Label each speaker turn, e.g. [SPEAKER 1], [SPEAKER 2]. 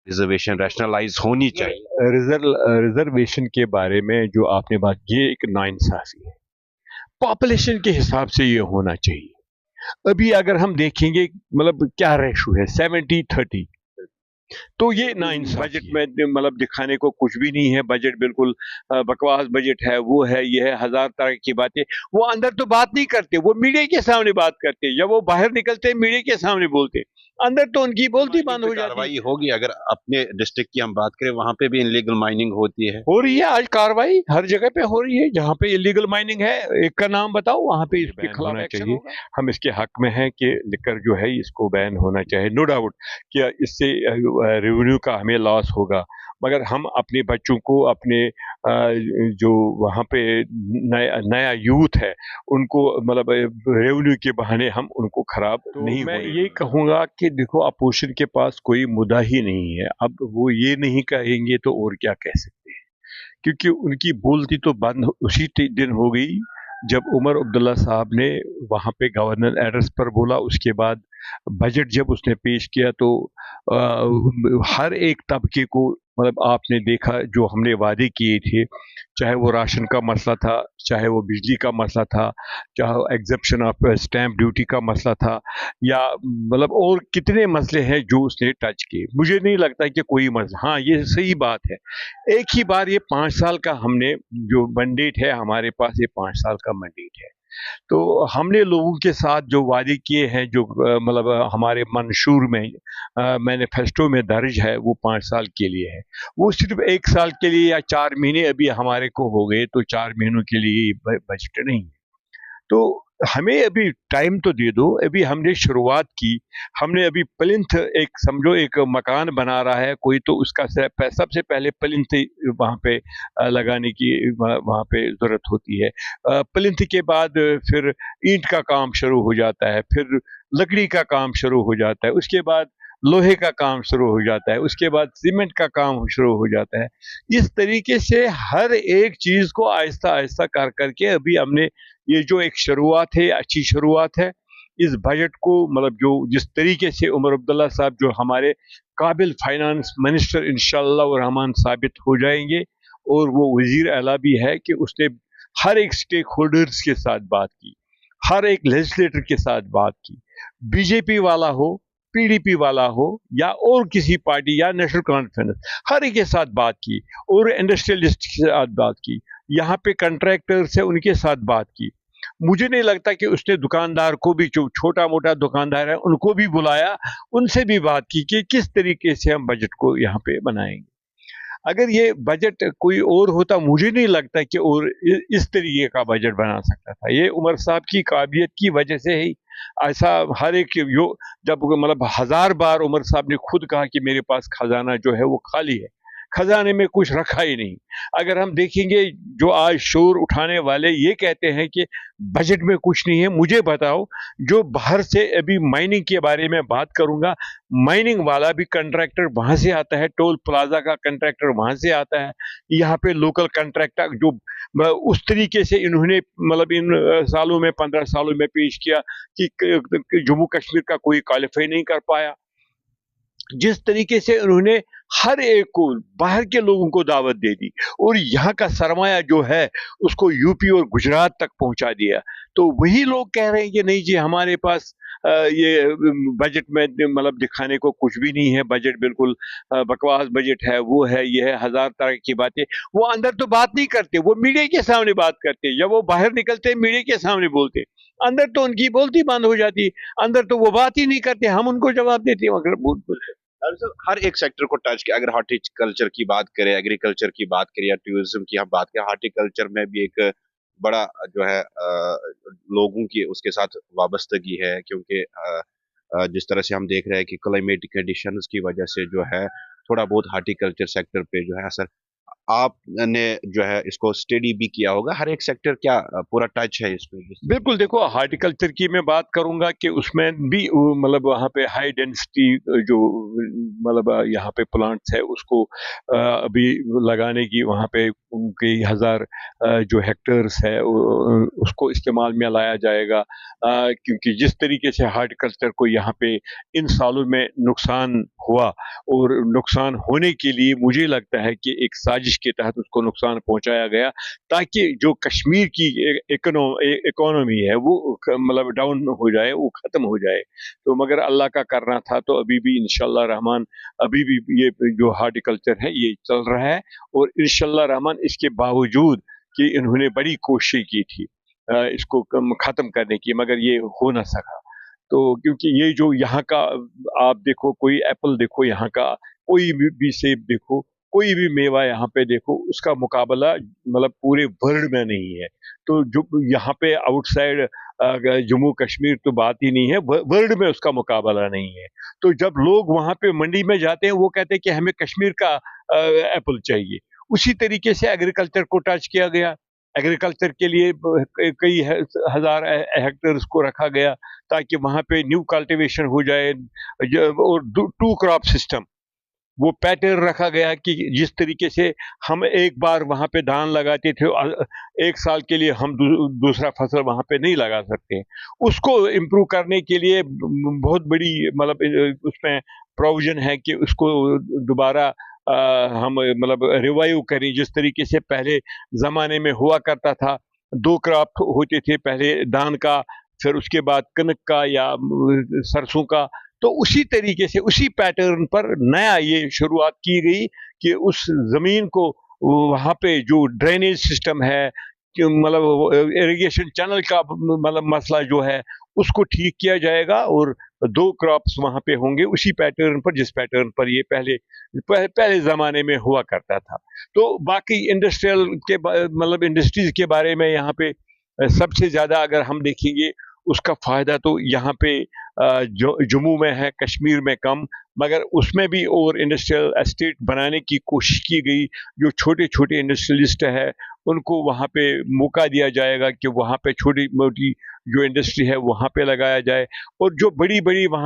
[SPEAKER 1] Reservation rationalise होनी चाहिए।
[SPEAKER 2] Reservation के बारे में जो आपने बात की, ये एक नाइंसाफी है। पॉपुलेशन के हिसाब से ये होना चाहिए। अभी अगर हम देखेंगे मतलब क्या रेशो है, 70-30, तो ये बजट में मतलब दिखाने को कुछ भी नहीं है। बजट बिल्कुल बकवास बजट है, वो है, ये है, हजार तरह की बातें। वो अंदर तो बात नहीं करते, वो मीडिया के सामने बात करते। जब वो बाहर निकलते मीडिया के सामने बोलते, अंदर तो उनकी बोलती
[SPEAKER 1] माइनिंग
[SPEAKER 2] बंद
[SPEAKER 1] पे
[SPEAKER 2] हो जाती।
[SPEAKER 1] कार्रवाई होगी। अगर अपने डिस्ट्रिक्ट की हम बात करें, वहां पे भी इनलीगल माइनिंग होती है।
[SPEAKER 2] हो रही है आज कार्रवाई, हर जगह पे हो रही है। जहाँ पे इलीगल माइनिंग है, एक का नाम बताओ, वहाँ पे इसके खिलाफ होना चाहिए। हम इसके हक में हैं कि लिकर जो है इसको बैन होना चाहिए, नो डाउट कि इससे रेवेन्यू का हमें लॉस होगा। मगर हम अपने बच्चों को, अपने जो वहाँ पे नया यूथ है, उनको मतलब रेवेन्यू के बहाने हम उनको खराब तो नहीं मैं ये कहूँगा कि देखो, अपोजिशन के पास कोई मुद्दा ही नहीं है। अब वो ये नहीं कहेंगे तो और क्या कह सकते हैं, क्योंकि उनकी बोलती तो बंद उसी दिन हो गई जब उमर अब्दुल्ला साहब ने वहाँ पे गवर्नर एड्रेस पर बोला। उसके बाद बजट जब उसने पेश किया तो हर एक तबके को, मतलब आपने देखा जो हमने वादे किए थे, चाहे वो राशन का मसला था, चाहे वो बिजली का मसला था, चाहे एग्जेप्शन ऑफ स्टैंप ड्यूटी का मसला था, या मतलब और कितने मसले हैं जो उसने टच किए। मुझे नहीं लगता कि कोई मसला, हाँ ये सही बात है, एक ही बार ये 5 साल का हमने जो मैंडेट है, हमारे पास ये 5 साल का मैंडेट है। तो हमने लोगों के साथ जो वादे किए हैं, जो मतलब हमारे मंशूर में मैनिफेस्टो में दर्ज है, वो 5 साल के लिए है। वो सिर्फ 1 साल के लिए या 4 महीने अभी हमारे को हो गए, तो 4 महीनों के लिए बजट नहीं है। तो हमें अभी टाइम तो दे दो। अभी हमने शुरुआत की, हमने अभी प्लिंथ, एक समझो एक मकान बना रहा है कोई, तो उसका सबसे पहले प्लिंथ वहाँ पे लगाने की वहाँ पे ज़रूरत होती है। प्लिंथ के बाद फिर ईंट का काम शुरू हो जाता है, फिर लकड़ी का काम शुरू हो जाता है, उसके बाद लोहे का काम शुरू हो जाता है, उसके बाद सीमेंट का काम शुरू हो जाता है। इस तरीके से हर एक चीज़ को आहिस्ता आहिस्ता कर करके अभी हमने ये जो एक शुरुआत है, अच्छी शुरुआत है। इस बजट को मतलब जो जिस तरीके से उमर अब्दुल्ला साहब जो हमारे काबिल फाइनेंस मिनिस्टर इंशाअल्लाह रहमान साबित हो जाएंगे, और वो वजीर आला भी है कि उसने हर एक स्टेक होल्डर्स के साथ बात की, हर एक लेजिस्लेटर के साथ बात की, बीजेपी वाला हो, पीडीपी वाला हो, या और किसी पार्टी या नेशनल कॉन्फ्रेंस, हर एक के साथ बात की, और इंडस्ट्रियलिस्ट के साथ बात की, यहाँ पे कंट्रैक्टर्स है उनके साथ बात की। मुझे नहीं लगता कि उसने दुकानदार को भी, जो छोटा मोटा दुकानदार है उनको भी बुलाया, उनसे भी बात की कि किस तरीके से हम बजट को यहाँ पे बनाएंगे। अगर ये बजट कोई और होता, मुझे नहीं लगता कि और इस तरीके का बजट बना सकता था। ये उमर साहब की काबिलियत की वजह से ही ऐसा हर एक यो जब मतलब 1000 बार उमर साहब ने खुद कहा कि मेरे पास खजाना जो है वो खाली है, खजाने में कुछ रखा ही नहीं। अगर हम देखेंगे, जो आज शोर उठाने वाले ये कहते हैं कि बजट में कुछ नहीं है, मुझे बताओ, जो बाहर से, अभी माइनिंग के बारे में बात करूंगा, माइनिंग वाला भी कंट्रैक्टर वहां से आता है, टोल प्लाजा का कंट्रैक्टर वहां से आता है, यहाँ पे लोकल कंट्रैक्टर जो उस तरीके से इन्होंने मतलब इन सालों में, 15 सालों में पेश किया कि जम्मू कश्मीर का कोई क्वालिफाई नहीं कर पाया। जिस तरीके से उन्होंने हर एक को, बाहर के लोगों को दावत दे दी, और यहाँ का सरमाया जो है उसको यूपी और गुजरात तक पहुंचा दिया, तो वही लोग कह रहे हैं कि नहीं जी, हमारे पास ये बजट में मतलब दिखाने को कुछ भी नहीं है, बजट बिल्कुल बकवास बजट है, वो है, ये है, हजार तरह की बातें। वो अंदर तो बात नहीं करते, वो मीडिया के सामने बात करते, जब वो बाहर निकलते मीडिया के सामने बोलते, अंदर तो उनकी बोलती बंद हो जाती, अंदर तो वो बात ही नहीं करते, हम उनको जवाब देते हैं अगर बोलते।
[SPEAKER 1] हर एक सेक्टर को टच किया। अगर हॉर्टिकल्चर की बात करें, एग्रीकल्चर की बात करें, या टूरिज्म की हम बात करें, हॉर्टिकल्चर में भी एक बड़ा जो है लोगों की उसके साथ वाबस्तगी है, क्योंकि जिस तरह से हम देख रहे हैं कि क्लाइमेटिक कंडीशंस की वजह से जो है थोड़ा बहुत हॉर्टिकल्चर सेक्टर पे जो है असर آپ نے جو ہے اس کو اسٹڈی بھی کیا ہوگا، ہر ایک سیکٹر کیا پورا ٹچ ہے اس میں؟
[SPEAKER 2] بالکل، دیکھو ہارٹیکلچر کی میں بات کروں گا کہ اس میں بھی مطلب وہاں پہ ہائی ڈینسٹی جو مطلب یہاں پہ پلانٹس ہے اس کو ابھی لگانے کی وہاں پہ کئی ہزار جو ہیکٹرز ہے اس کو استعمال میں لایا جائے گا، کیونکہ جس طریقے سے ہارٹیکلچر کو یہاں پہ ان سالوں میں نقصان ہوا، اور نقصان ہونے کے لیے مجھے لگتا ہے کہ ایک سازش کے تحت اس کو نقصان پہنچایا گیا، تاکہ جو کشمیر کی اکانومی ہے وہ مطلب ڈاؤن ہو جائے، وہ ختم ہو جائے۔ تو مگر اللہ کا کرنا تھا، تو ابھی بھی انشاءاللہ رحمان ابھی بھی یہ جو ہارٹیکلچر ہے یہ چل رہا ہے، اور انشاءاللہ رحمان اس کے باوجود کہ انہوں نے بڑی کوشش کی تھی اس کو ختم کرنے کی، مگر یہ ہو نہ سکا۔ تو کیونکہ یہ جو یہاں کا آپ دیکھو، کوئی ایپل دیکھو یہاں کا، کوئی بھی سیب دیکھو، کوئی بھی میوہ یہاں پہ دیکھو، اس کا مقابلہ مطلب پورے ورلڈ میں نہیں ہے۔ تو جو یہاں پہ آؤٹ سائڈ جموں کشمیر تو بات ہی نہیں ہے، ورلڈ میں اس کا مقابلہ نہیں ہے۔ تو جب لوگ وہاں پہ منڈی میں جاتے ہیں، وہ کہتے ہیں کہ ہمیں کشمیر کا ایپل چاہیے۔ اسی طریقے سے ایگریکلچر کو ٹچ کیا گیا، ایگریکلچر کے لیے کئی ہزار ہیکٹرز کو رکھا گیا تاکہ وہاں پہ نیو کلٹیویشن ہو جائے، اور 2 crop سسٹم وہ پیٹرن رکھا گیا کہ جس طریقے سے ہم ایک بار وہاں پہ دھان لگاتے تھے، ایک سال کے لیے ہم دوسرا فصل وہاں پہ نہیں لگا سکتے، اس کو امپروو کرنے کے لیے بہت بڑی مطلب اس میں پروویژن ہے کہ اس کو دوبارہ ہم مطلب ریوائیو کریں، جس طریقے سے پہلے زمانے میں ہوا کرتا تھا۔ 2 crop ہوتے تھے، پہلے دھان کا، پھر اس کے بعد کنک کا یا سرسوں کا۔ تو اسی طریقے سے اسی پیٹرن پر نیا یہ شروعات کی گئی کہ اس زمین کو وہاں پہ جو ڈرینیج سسٹم ہے، کہ مطلب اریگیشن چینل کا مطلب مسئلہ جو ہے اس کو ٹھیک کیا جائے گا، اور 2 crops وہاں پہ ہوں گے اسی پیٹرن پر جس پیٹرن پر یہ پہلے زمانے میں ہوا کرتا تھا۔ تو باقی انڈسٹریل کے مطلب انڈسٹریز کے بارے میں یہاں پہ سب سے زیادہ اگر ہم دیکھیں گے اس کا فائدہ تو یہاں پہ جموں میں ہے، کشمیر میں کم، مگر اس میں بھی اور انڈسٹریل اسٹیٹ بنانے کی کوشش کی گئی۔ جو چھوٹے چھوٹے انڈسٹریلسٹ ہے ان کو وہاں پہ موقع دیا جائے گا کہ وہاں پہ چھوٹی موٹی جو انڈسٹری ہے وہاں پہ لگایا جائے، اور جو بڑی بڑی وہاں